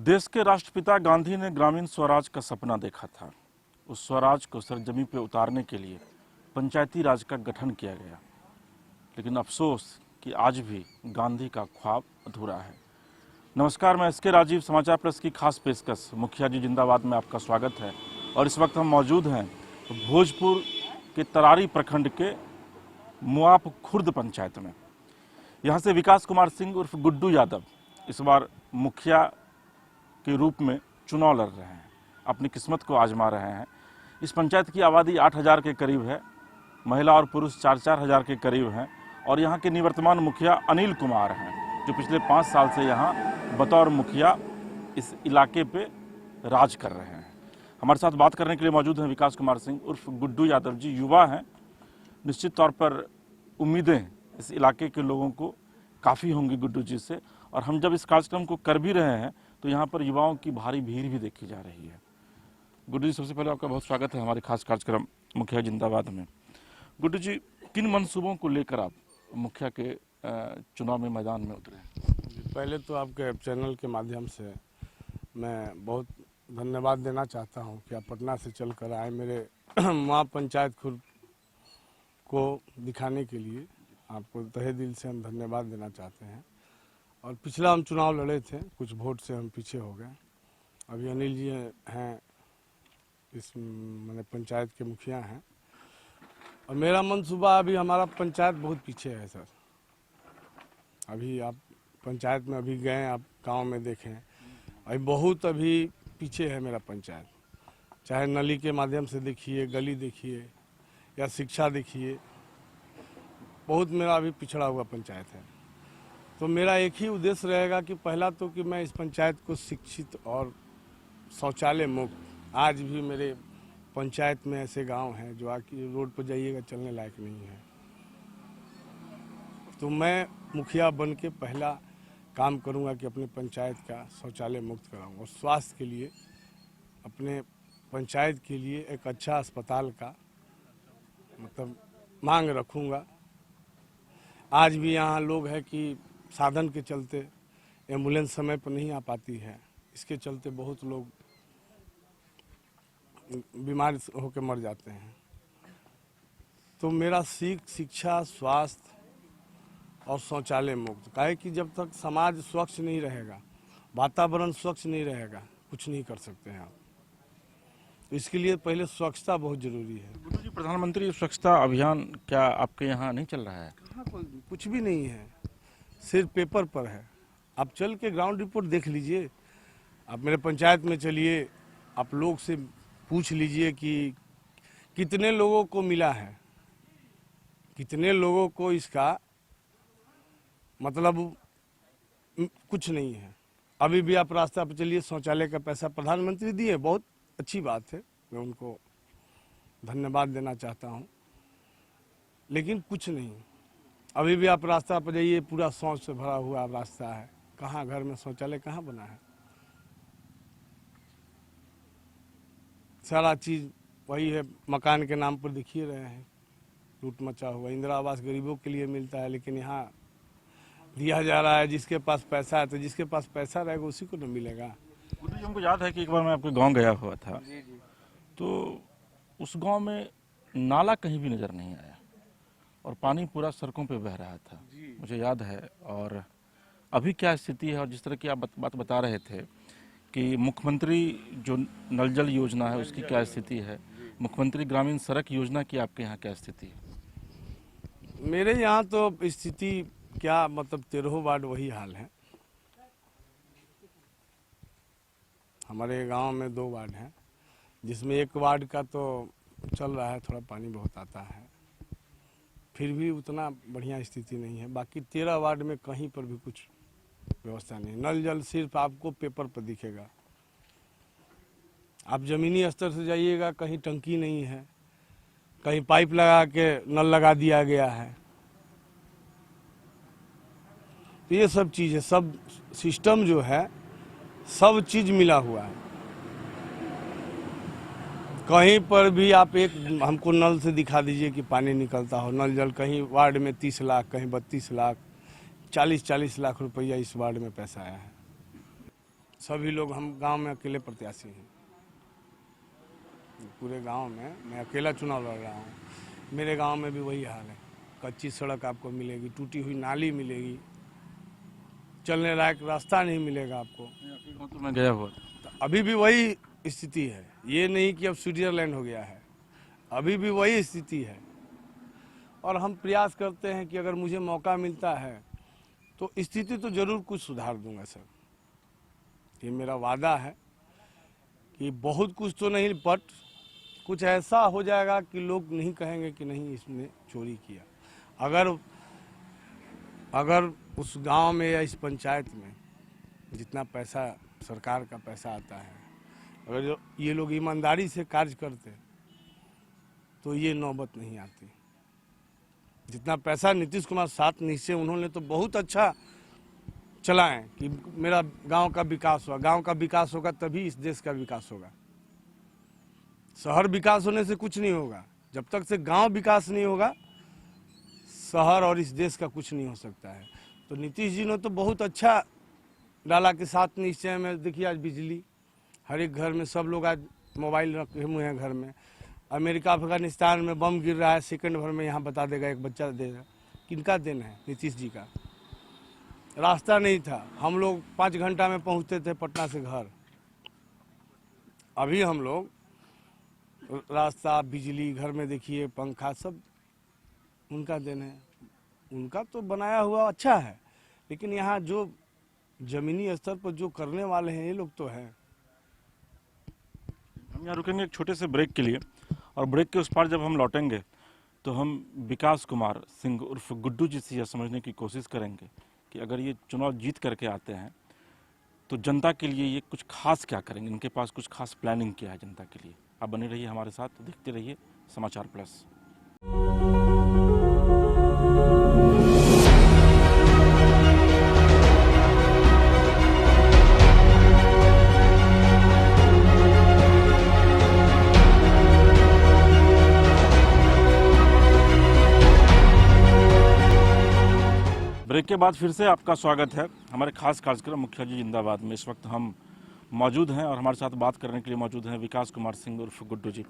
देश के राष्ट्रपिता गांधी ने ग्रामीण स्वराज का सपना देखा था। उस स्वराज को सरजमी पे उतारने के लिए पंचायती राज का गठन किया गया, लेकिन अफसोस कि आज भी गांधी का ख्वाब अधूरा है। नमस्कार, मैं एसके राजीव, समाचार प्लस की खास पेशकश मुखिया जी जिंदाबाद में आपका स्वागत है। और इस वक्त हम मौजूद हैं भोजपुर के तरारी प्रखंड के मुआप खुर्द पंचायत में। यहाँ से विकास कुमार सिंह उर्फ गुड्डू यादव इस बार मुखिया के रूप में चुनाव लड़ रहे हैं, अपनी किस्मत को आजमा रहे हैं। इस पंचायत की आबादी 8,000 के करीब है, महिला और पुरुष 4-4 हज़ार के करीब हैं। और यहाँ के निवर्तमान मुखिया अनिल कुमार हैं, जो पिछले 5 साल से यहाँ बतौर मुखिया इस इलाके पे राज कर रहे हैं। हमारे साथ बात करने के लिए मौजूद हैं विकास कुमार सिंह उर्फ गुड्डू यादव जी। युवा हैं, निश्चित तौर पर उम्मीदें इस इलाके के लोगों को काफ़ी होंगी गुड्डू जी से। और हम जब इस कार्यक्रम को कर भी रहे हैं तो यहाँ पर युवाओं की भारी भीड़ भी देखी जा रही है। गुड्डू जी, सबसे पहले आपका बहुत स्वागत है हमारे खास कार्यक्रम मुखिया जिंदाबाद में। गुड्डू जी, किन मंसूबों को लेकर आप मुखिया के चुनाव में मैदान में उतरे हैं? पहले तो आपके चैनल के माध्यम से मैं बहुत धन्यवाद देना चाहता हूं कि आप पटना से चलकर आए मेरे वहाँ पंचायत खुर्द को दिखाने के लिए। आपको तहे दिल से हम धन्यवाद देना चाहते हैं। और पिछला हम चुनाव लड़े थे, कुछ वोट से हम पीछे हो गए। अभी अनिल जी हैं इस मैंने पंचायत के मुखिया हैं। और मेरा मनसूबा, अभी हमारा पंचायत बहुत पीछे है सर। अभी आप पंचायत में अभी गए, आप गांव में देखें, अभी बहुत अभी पीछे है मेरा पंचायत। चाहे नली के माध्यम से देखिए, गली देखिए या शिक्षा देखिए, बहुत मेरा अभी पिछड़ा हुआ पंचायत है। तो मेरा एक ही उद्देश्य रहेगा कि पहला तो कि मैं इस पंचायत को शिक्षित और शौचालय मुक्त। आज भी मेरे पंचायत में ऐसे गांव हैं जो आके रोड पर जाइएगा चलने लायक नहीं है। तो मैं मुखिया बन के पहला काम करूंगा कि अपने पंचायत का शौचालय मुक्त कराऊंगा। और स्वास्थ्य के लिए अपने पंचायत के लिए एक अच्छा अस्पताल का मतलब मांग रखूंगा। आज भी यहाँ लोग हैं कि साधन के चलते एम्बुलेंस समय पर नहीं आ पाती है, इसके चलते बहुत लोग बीमार होकर मर जाते हैं। तो मेरा शिक्षा, स्वास्थ्य और शौचालय मुक्त, काहे कि जब तक समाज स्वच्छ नहीं रहेगा, वातावरण स्वच्छ नहीं रहेगा, कुछ नहीं कर सकते हैं आप। तो इसके लिए पहले स्वच्छता बहुत जरूरी है। गुड्डू जी, प्रधानमंत्री स्वच्छता अभियान क्या आपके यहाँ नहीं चल रहा है? कहाँ, कुछ भी नहीं है, सिर्फ पेपर पर है। आप चल के ग्राउंड रिपोर्ट देख लीजिए। आप मेरे पंचायत में चलिए, आप लोग से पूछ लीजिए कि कितने लोगों को मिला है, कितने लोगों को इसका मतलब कुछ नहीं है। अभी भी आप रास्ता पर चलिए, शौचालय का पैसा प्रधानमंत्री दिए, बहुत अच्छी बात है, मैं उनको धन्यवाद देना चाहता हूँ, लेकिन कुछ नहीं। अभी भी आप रास्ता पर जाइए, पूरा शौच से भरा हुआ रास्ता है। कहाँ घर में शौचालय कहाँ बना है? सारा चीज़ वही है, मकान के नाम पर दिखिए रहे हैं, लूट मचा हुआ। इंदिरा आवास गरीबों के लिए मिलता है, लेकिन यहाँ दिया जा रहा है जिसके पास पैसा है। तो जिसके पास पैसा रहेगा उसी को तो मिलेगा। गुड्डू जी, हमको याद है कि एक बार मैं आपके गांव गया हुआ था, तो उस गांव में नाला कहीं भी नज़र नहीं आया और पानी पूरा सड़कों पे बह रहा था, मुझे याद है। और अभी क्या स्थिति है? और जिस तरह की आप बात बता रहे थे कि मुख्यमंत्री जो नल जल योजना है उसकी क्या स्थिति है, मुख्यमंत्री ग्रामीण सड़क योजना की आपके यहाँ क्या स्थिति है? मेरे यहाँ तो स्थिति क्या, मतलब 13 वार्ड वही हाल है। हमारे गांव में 2 वार्ड हैं, जिसमें एक वार्ड का तो चल रहा है, थोड़ा पानी बहुत आता है, फिर भी उतना बढ़िया स्थिति नहीं है। बाकी 13 वार्ड में कहीं पर भी कुछ व्यवस्था नहीं। नल जल सिर्फ आपको पेपर पर दिखेगा। आप जमीनी स्तर से जाइएगा, कहीं टंकी नहीं है, कहीं पाइप लगा के नल लगा दिया गया है। तो ये सब चीज़ है, सब सिस्टम जो है, सब चीज़ मिला हुआ है। कहीं पर भी आप एक हमको नल से दिखा दीजिए कि पानी निकलता हो, नल जल। कहीं वार्ड में 30 लाख, कहीं 32 लाख, 40-40 लाख रुपया इस वार्ड में पैसा आया है। सभी लोग, हम गांव में अकेले प्रत्याशी हैं। पूरे गांव में मैं अकेला चुनाव लड़ रहा हूँ। मेरे गांव में भी वही हाल है। कच्ची सड़क आपको मिलेगी, टूटी हुई नाली मिलेगी, चलने लायक रास्ता नहीं मिलेगा आपको। तो मैं गया हुआ था। तो अभी भी वही स्थिति है। ये नहीं कि अब स्विट्जरलैंड हो गया है, अभी भी वही स्थिति है। और हम प्रयास करते हैं कि अगर मुझे मौका मिलता है तो स्थिति तो जरूर कुछ सुधार दूंगा सर। ये मेरा वादा है कि बहुत कुछ तो नहीं, बट कुछ ऐसा हो जाएगा कि लोग नहीं कहेंगे कि नहीं इसने चोरी किया। अगर उस गांव में या इस पंचायत में जितना पैसा सरकार का पैसा आता है, अगर ये लोग ईमानदारी से कार्य करते तो ये नौबत नहीं आती। जितना पैसा नीतीश कुमार 7 निश्चय उन्होंने तो बहुत अच्छा चलाएं कि मेरा गांव का विकास हुआ। गांव का विकास होगा तभी इस देश का विकास होगा। शहर विकास होने से कुछ नहीं होगा। जब तक से गांव विकास नहीं होगा, शहर और इस देश का कुछ नहीं हो सकता है। तो नीतीश जी ने तो बहुत अच्छा डाला कि 7 निश्चय में देखिए आज बिजली हर एक घर में, सब लोग आज मोबाइल रखे हुए हैं घर में। अमेरिका अफगानिस्तान में बम गिर रहा है, सेकंड भर में यहाँ बता देगा, एक बच्चा देगा। किनका देन है? नीतीश जी का। रास्ता नहीं था, हम लोग 5 घंटा में पहुँचते थे पटना से घर। अभी हम लोग रास्ता, बिजली, घर में देखिए पंखा, सब उनका देन है। उनका तो बनाया हुआ अच्छा है, लेकिन यहाँ जो जमीनी स्तर पर जो करने वाले हैं ये लोग तो हैं। हम यहाँ रुकेंगे एक छोटे से ब्रेक के लिए, और ब्रेक के उस पार जब हम लौटेंगे तो हम विकास कुमार सिंह उर्फ गुड्डू जी से यह समझने की कोशिश करेंगे कि अगर ये चुनाव जीत करके आते हैं तो जनता के लिए ये कुछ खास क्या करेंगे, इनके पास कुछ खास प्लानिंग क्या है जनता के लिए। आप बने रहिए हमारे साथ, देखते रहिए समाचार प्लस। ब्रेक के बाद फिर से आपका स्वागत है हमारे खास कार्यक्रम मुखिया जी जिंदाबाद में। इस वक्त हम मौजूद हैं और हमारे साथ बात करने के लिए मौजूद हैं विकास कुमार सिंह उर्फ गुड्डू जी।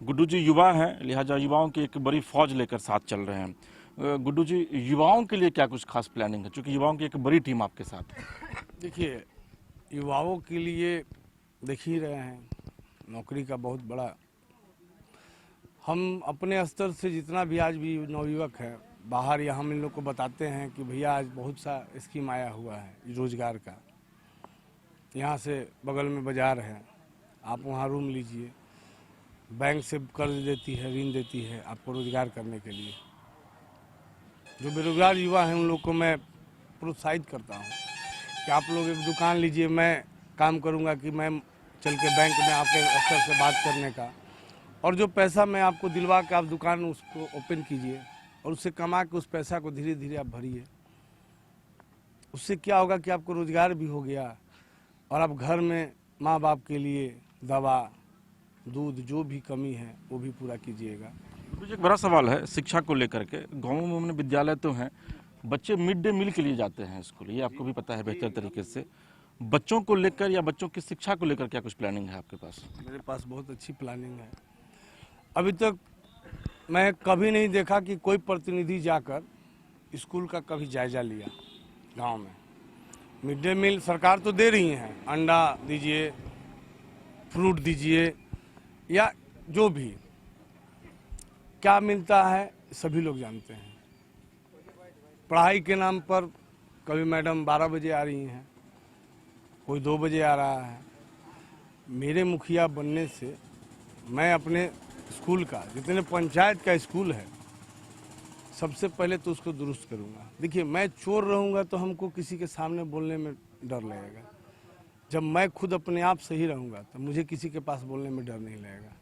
गुड्डू जी युवा हैं, लिहाजा युवाओं की एक बड़ी फौज लेकर साथ चल रहे हैं। गुड्डू जी, युवाओं के लिए क्या कुछ खास प्लानिंग है, क्योंकि युवाओं की एक बड़ी टीम आपके साथ है? देखिए, युवाओं के लिए देख ही रहे हैं, नौकरी का बहुत बड़ा, हम अपने स्तर से जितना भी आज भी नवयुवक है बाहर, या हम इन लोग को बताते हैं कि भैया आज बहुत सा स्कीम आया हुआ है रोजगार का। यहाँ से बगल में बाजार है, आप वहाँ रूम लीजिए, बैंक से कर्ज देती है, ऋण देती है आपको रोजगार करने के लिए। जो बेरोजगार युवा हैं उन लोग को मैं प्रोत्साहित करता हूँ कि आप लोग एक दुकान लीजिए, मैं काम करूँगा कि मैं चल के बैंक में आपके अफसर से बात करने का, और जो पैसा मैं आपको दिलवा के आप दुकान उसको ओपन कीजिए और उससे कमा के उस पैसा को धीरे धीरे आप भरिए। उससे क्या होगा कि आपको रोजगार भी हो गया और आप घर में माँ बाप के लिए दवा, दूध, जो भी कमी है वो भी पूरा कीजिएगा। मुझे एक बड़ा सवाल है शिक्षा को लेकर के। गाँवों में विद्यालय तो हैं, बच्चे मिड डे मील के लिए जाते हैं स्कूल, ये आपको भी पता है बेहतर तरीके से। बच्चों को लेकर या बच्चों की शिक्षा को लेकर क्या कुछ प्लानिंग है आपके पास? मेरे पास बहुत अच्छी प्लानिंग है। अभी तक मैं कभी नहीं देखा कि कोई प्रतिनिधि जाकर स्कूल का कभी जायजा लिया। गांव में मिड डे मील सरकार तो दे रही है, अंडा दीजिए, फ्रूट दीजिए, या जो भी क्या मिलता है सभी लोग जानते हैं। पढ़ाई के नाम पर कभी मैडम 12 बजे आ रही हैं, कोई 2 बजे आ रहा है। मेरे मुखिया बनने से मैं अपने स्कूल का, जितने पंचायत का स्कूल है, सबसे पहले तो उसको दुरुस्त करूंगा। देखिए, मैं चोर रहूंगा तो हमको किसी के सामने बोलने में डर लगेगा। जब मैं खुद अपने आप सही रहूंगा तो मुझे किसी के पास बोलने में डर नहीं लगेगा।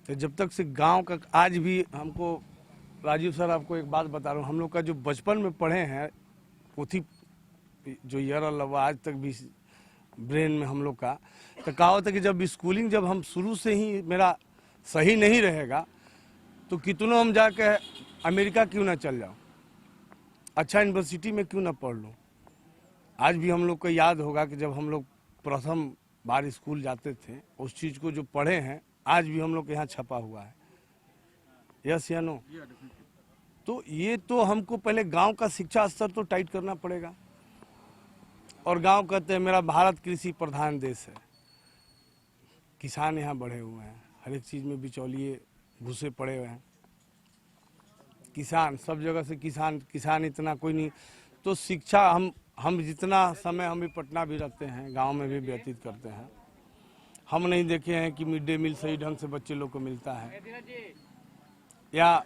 तो जब तक से गांव का, आज भी हमको, राजीव सर आपको एक बात बता रहा हूँ, हम लोग का जो बचपन में पढ़े हैं पोथी, जो यर अल्लाह आज तक भी ब्रेन में हम लोग का, तो कहा होता कि जब स्कूलिंग, जब हम शुरू से ही मेरा सही नहीं रहेगा तो कितनों हम जाके अमेरिका क्यों ना चल जाऊं, अच्छा यूनिवर्सिटी में क्यों ना पढ़ लूं, आज भी हम लोग को याद होगा कि जब हम लोग प्रथम बार स्कूल जाते थे, उस चीज़ को जो पढ़े हैं आज भी हम लोग के यहाँ छपा हुआ है। यस या नो? तो ये तो हमको पहले गांव का शिक्षा स्तर तो टाइट करना पड़ेगा। और गांव कहते हैं मेरा भारत कृषि प्रधान देश है, किसान यहाँ बढ़े हुए हैं, हर एक चीज़ में बिचौलिए घुसे पड़े हुए हैं। किसान सब जगह से किसान इतना कोई नहीं। तो शिक्षा हम जितना समय हम भी पटना भी रहते हैं, गांव में भी व्यतीत करते हैं, हम नहीं देखे हैं कि मिड डे मील सही ढंग से बच्चे लोग को मिलता है या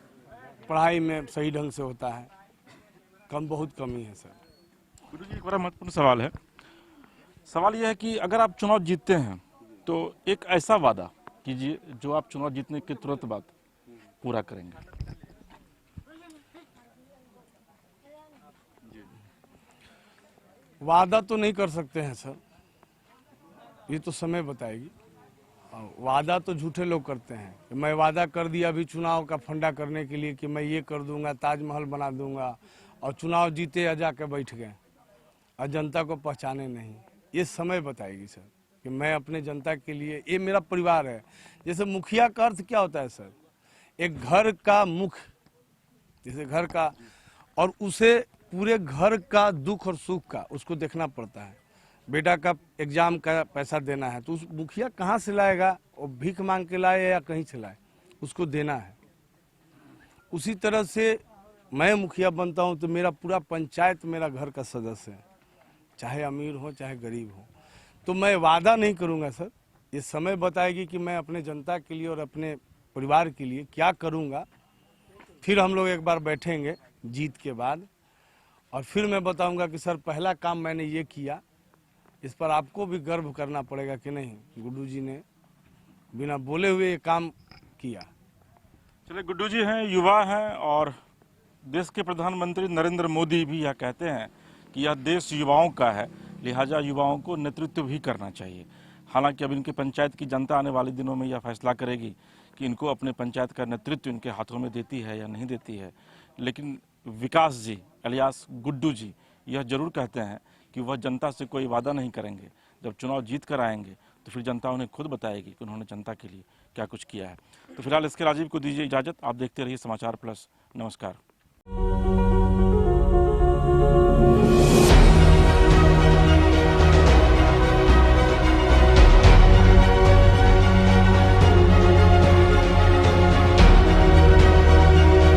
पढ़ाई में सही ढंग से होता है। बहुत कमी है सर। गुरु जी, एक बड़ा महत्वपूर्ण सवाल है। सवाल यह है कि अगर आप चुनाव जीतते हैं तो एक ऐसा वादा कीजिए जो आप चुनाव जीतने के तुरंत बाद पूरा करेंगे। वादा तो नहीं कर सकते हैं सर, ये तो समय बताएगी। वादा तो झूठे लोग करते हैं कि मैं वादा कर दिया अभी चुनाव का फंडा करने के लिए कि मैं ये कर दूंगा, ताजमहल बना दूंगा, और चुनाव जीते या जाके बैठ गए और जनता को पहचाने नहीं। ये समय बताएगी सर कि मैं अपने जनता के लिए, ये मेरा परिवार है। जैसे मुखिया का अर्थ क्या होता है सर? एक घर का मुख, जैसे घर का, और उसे पूरे घर का दुख और सुख का उसको देखना पड़ता है। बेटा का एग्जाम का पैसा देना है तो उस मुखिया कहाँ से लाएगा? वो भीख मांग के लाए या कहीं से लाए, उसको देना है। उसी तरह से मैं मुखिया बनता हूँ तो मेरा पूरा पंचायत मेरा घर का सदस्य है, चाहे अमीर हो चाहे गरीब हो। तो मैं वादा नहीं करूँगा सर, ये समय बताएगी कि मैं अपने जनता के लिए और अपने परिवार के लिए क्या करूँगा। फिर हम लोग एक बार बैठेंगे जीत के बाद और फिर मैं बताऊंगा कि सर पहला काम मैंने ये किया। इस पर आपको भी गर्व करना पड़ेगा कि नहीं, गुड्डू जी ने बिना बोले हुए ये काम किया। चलिए, गुड्डू जी हैं, युवा हैं, और देश के प्रधानमंत्री नरेंद्र मोदी भी यह कहते हैं कि यह देश युवाओं का है, लिहाजा युवाओं को नेतृत्व भी करना चाहिए। हालांकि अब इनके पंचायत की जनता आने वाले दिनों में यह फैसला करेगी कि इनको अपने पंचायत का नेतृत्व इनके हाथों में देती है या नहीं देती है। लेकिन विकास जी अलियास गुड्डू जी यह जरूर कहते हैं कि वह जनता से कोई वादा नहीं करेंगे। जब चुनाव जीत कर आएंगे तो फिर जनता उन्हें खुद बताएगी कि उन्होंने जनता के लिए क्या कुछ किया है। तो फिलहाल इसके राजीव को दीजिए इजाज़त। आप देखते रहिए समाचार प्लस। नमस्कार।